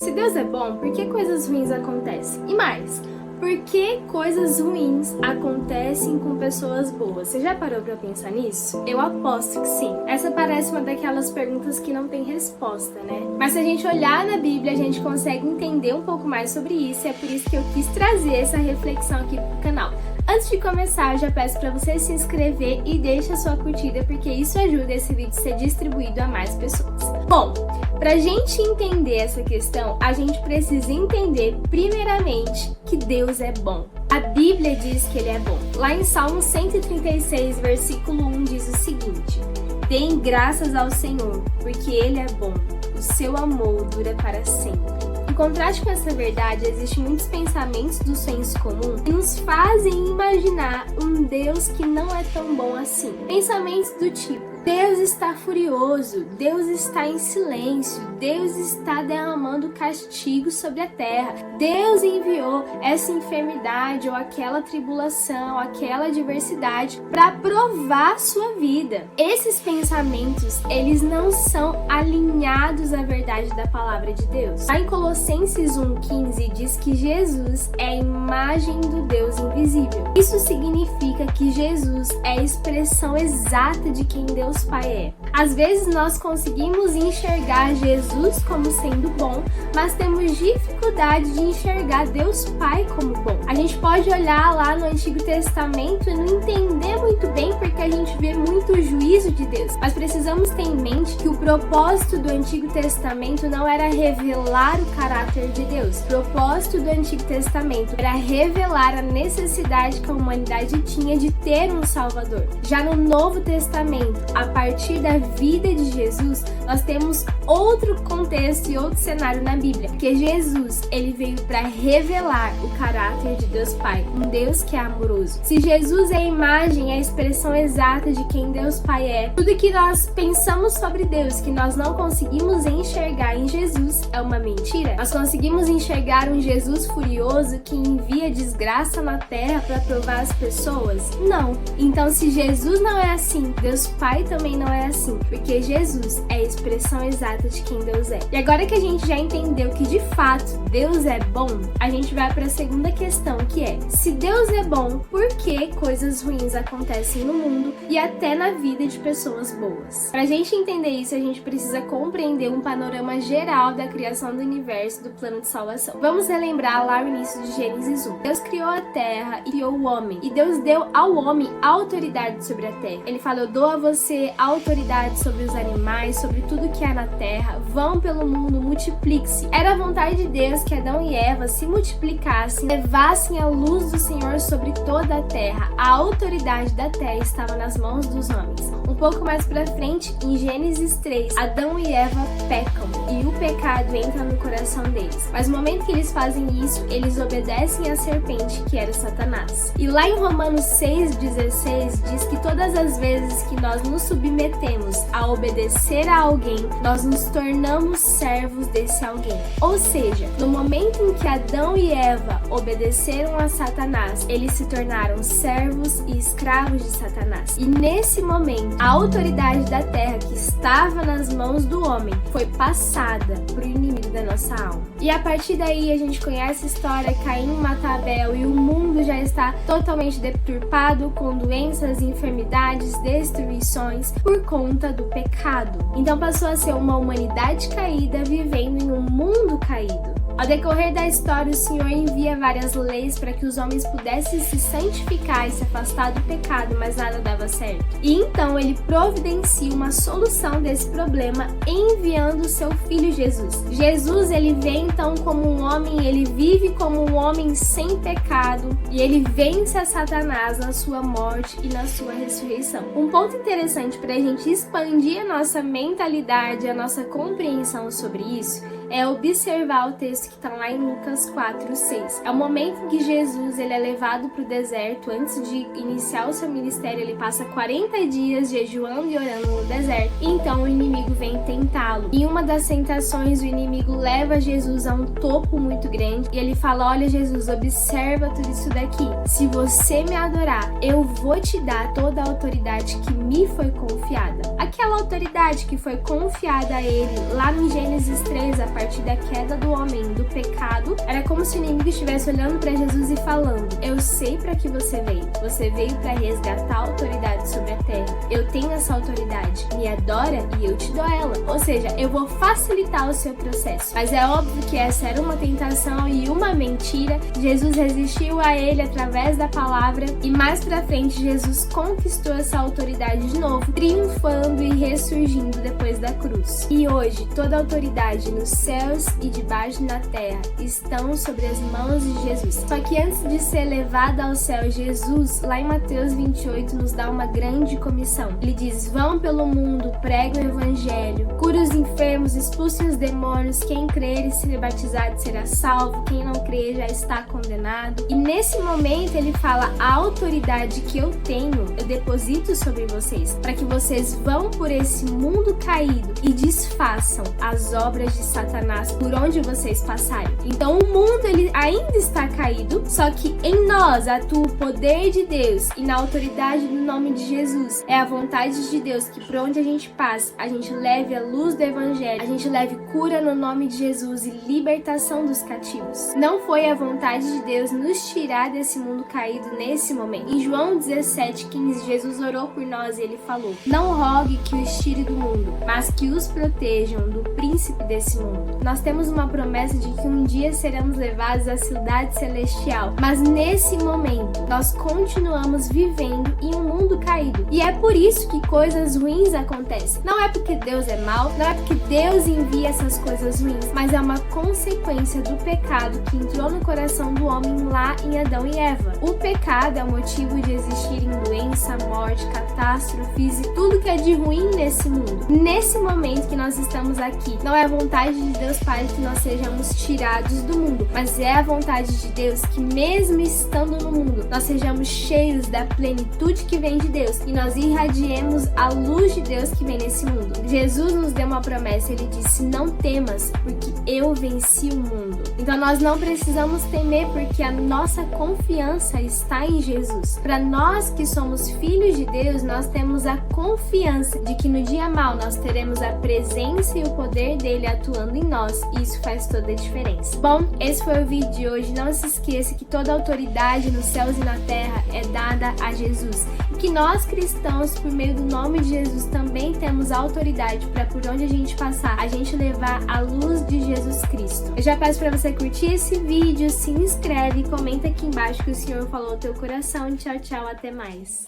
Se Deus é bom, por que coisas ruins acontecem? E mais, por que coisas ruins acontecem com pessoas boas? Você já parou pra pensar nisso? Eu aposto que sim. Essa parece uma daquelas perguntas que não tem resposta, né? Mas se a gente olhar na Bíblia, a gente consegue entender um pouco mais sobre isso, e é por isso que eu quis trazer essa reflexão aqui pro canal. Antes de começar, eu já peço para você se inscrever e deixa a sua curtida, porque isso ajuda esse vídeo a ser distribuído a mais pessoas. Bom, pra gente entender essa questão, a gente precisa entender primeiramente que Deus é bom. A Bíblia diz que Ele é bom. Lá em Salmo 136, versículo 1 diz o seguinte: deem graças ao Senhor, porque Ele é bom, o seu amor dura para sempre. Em contraste com essa verdade, existem muitos pensamentos do senso comum que nos fazem imaginar um Deus que não é tão bom assim. Pensamentos do tipo: Deus está furioso, Deus está em silêncio, Deus está derramando castigo sobre a terra, Deus enviou essa enfermidade ou aquela tribulação, aquela adversidade para provar sua vida. Esses pensamentos, eles não são alinhados à verdade da palavra de Deus. Lá em Colossenses 1,15 diz que Jesus é a imagem do Deus invisível. Isso significa que Jesus é a expressão exata de quem Deus Pai é. Às vezes nós conseguimos enxergar Jesus como sendo bom, mas temos dificuldade de enxergar Deus Pai como bom. A gente pode olhar lá no Antigo Testamento e não entender muito bem porque a gente vê muito o juízo de Deus. Mas precisamos ter em mente que o propósito do Antigo Testamento não era revelar o caráter de Deus. O propósito do Antigo Testamento era revelar a necessidade que a humanidade tinha de ter um Salvador. Já no Novo Testamento, a partir da vida de Jesus, nós temos outro contexto e outro cenário na Bíblia, porque Jesus, ele veio para revelar o caráter de Deus Pai, um Deus que é amoroso. Se Jesus é a imagem, a expressão exata de quem Deus Pai é, tudo que nós pensamos sobre Deus, que nós não conseguimos enxergar em Jesus, é uma mentira? Nós conseguimos enxergar um Jesus furioso que envia desgraça na terra para provar as pessoas? Não. Então, se Jesus não é assim, Deus Pai também não é assim, porque Jesus é a expressão exata de quem Deus é. E agora que a gente já entendeu que de fato Deus é bom, a gente vai para a segunda questão, que é: se Deus é bom, por que coisas ruins acontecem no mundo e até na vida de pessoas boas? Para a gente entender isso, a gente precisa compreender um panorama geral da criação do universo, do plano de salvação. Vamos relembrar lá o início de Gênesis 1. Deus criou a terra e criou o homem, e Deus deu ao homem autoridade sobre a terra. Ele falou: eu dou a você autoridade sobre os animais, sobre tudo que há na terra, vão pelo mundo, multiplique-se. Era a vontade de Deus que Adão e Eva se multiplicassem, levassem a luz do Senhor sobre toda a terra. A autoridade da terra estava nas mãos dos homens. Um pouco mais pra frente, em Gênesis 3, Adão e Eva pecam e o pecado entra no coração deles. Mas no momento que eles fazem isso, eles obedecem à serpente, que era Satanás. E lá em Romanos 6,16 diz que todas as vezes que nós nos submetemos a obedecer a alguém, nós nos tornamos servos desse alguém. Ou seja, no momento em que Adão e Eva obedeceram a Satanás, eles se tornaram servos e escravos de Satanás. E nesse momento, a autoridade da terra que estava nas mãos do homem foi passada para o inimigo da nossa alma. E a partir daí a gente conhece a história: Caim mata Abel e o mundo já está totalmente deturpado, com doenças, enfermidades, destruições por conta do pecado. Então passou a ser uma humanidade caída vivendo em um mundo caído. Ao decorrer da história, o Senhor envia várias leis para que os homens pudessem se santificar e se afastar do pecado, mas nada dava certo. E então ele providencia uma solução desse problema enviando o seu filho Jesus. Jesus, ele vem então como um homem, ele vive como um homem sem pecado e ele vence a Satanás na sua morte e na sua ressurreição. Um ponto interessante para a gente expandir a nossa mentalidade, a nossa compreensão sobre isso, é observar o texto que está lá em Lucas 4:6. É o momento em que Jesus ele é levado para o deserto. Antes de iniciar o seu ministério, ele passa 40 dias jejuando e orando no deserto. E então o inimigo vem tentá-lo. Em uma das tentações, o inimigo leva Jesus a um topo muito grande e ele fala: olha, Jesus, observa tudo isso daqui. Se você me adorar, eu vou te dar toda a autoridade que me foi confiada. Aquela autoridade que foi confiada a ele lá no Gênesis 3, a partir da queda do homem, do pecado, era como se o inimigo estivesse olhando para Jesus e falando: eu sei para que você veio para resgatar a autoridade sobre a terra, eu tenho essa autoridade, me adora e eu te dou ela, ou seja, eu vou facilitar o seu processo. Mas é óbvio que essa era uma tentação e uma mentira. Jesus resistiu a ele através da palavra e mais pra frente Jesus conquistou essa autoridade de novo, triunfando e ressurgindo depois da cruz. E hoje toda a autoridade nos céus e debaixo na terra estão sobre as mãos de Jesus. Só que antes de ser levado ao céu, Jesus, lá em Mateus 28, nos dá uma grande comissão. Ele diz: vão pelo mundo, preguem o evangelho, curem os enfermos, expulsem os demônios, quem crer e ser batizado será salvo, quem não crer já está condenado. E nesse momento ele fala: a autoridade que eu tenho, eu deposito sobre vocês, para que vocês vão por esse mundo caído e desfaçam as obras de Satanás por onde vocês passarem. Então o mundo ele ainda está caído, só que em nós atua o poder de Deus e na autoridade do nome de Jesus. É a vontade de Deus que por onde a gente passa, a gente leve a luz do evangelho, a gente leve cura no nome de Jesus e libertação dos cativos. Não foi a vontade de Deus nos tirar desse mundo caído nesse momento. Em João 17:15, Jesus orou por nós e ele falou: não rogue que os tire do mundo, mas que os protejam do príncipe desse mundo. Nós temos uma promessa de que um dia seremos levados à cidade celestial, mas nesse momento nós continuamos vivendo em um mundo caído. E é por isso que coisas ruins acontecem. Não é porque Deus é mau, não é porque Deus envia essas coisas ruins, mas é uma consequência do pecado que entrou no coração do homem lá em Adão e Eva. O pecado é o motivo de existirem doença, morte, catástrofes e tudo que é de ruim nesse mundo. Nesse momento que nós estamos aqui, não é a vontade de Deus Pai que nós sejamos tirados do mundo, mas é a vontade de Deus que mesmo estando no mundo, nós sejamos cheios da plenitude que vem de Deus e nós irradiemos a luz de Deus que vem nesse mundo. Jesus nos deu uma promessa, ele disse: não temas, porque eu venci o mundo. Então nós não precisamos temer, porque a nossa confiança está em Jesus. Para nós que somos filhos de Deus, nós temos a confiança de que no dia mau nós teremos a presença e o poder dele atuando em nós, e isso faz toda a diferença. Bom, esse foi o vídeo de hoje. Não se esqueça que toda autoridade nos céus e na terra é dada a Jesus, e que nós cristãos, por meio do nome de Jesus, também temos autoridade para por onde a gente passar, a gente levar a luz de Jesus Cristo. Eu já peço para você curtir esse vídeo, se inscreve e comenta aqui embaixo que o Senhor falou ao teu coração. Tchau, tchau, até mais.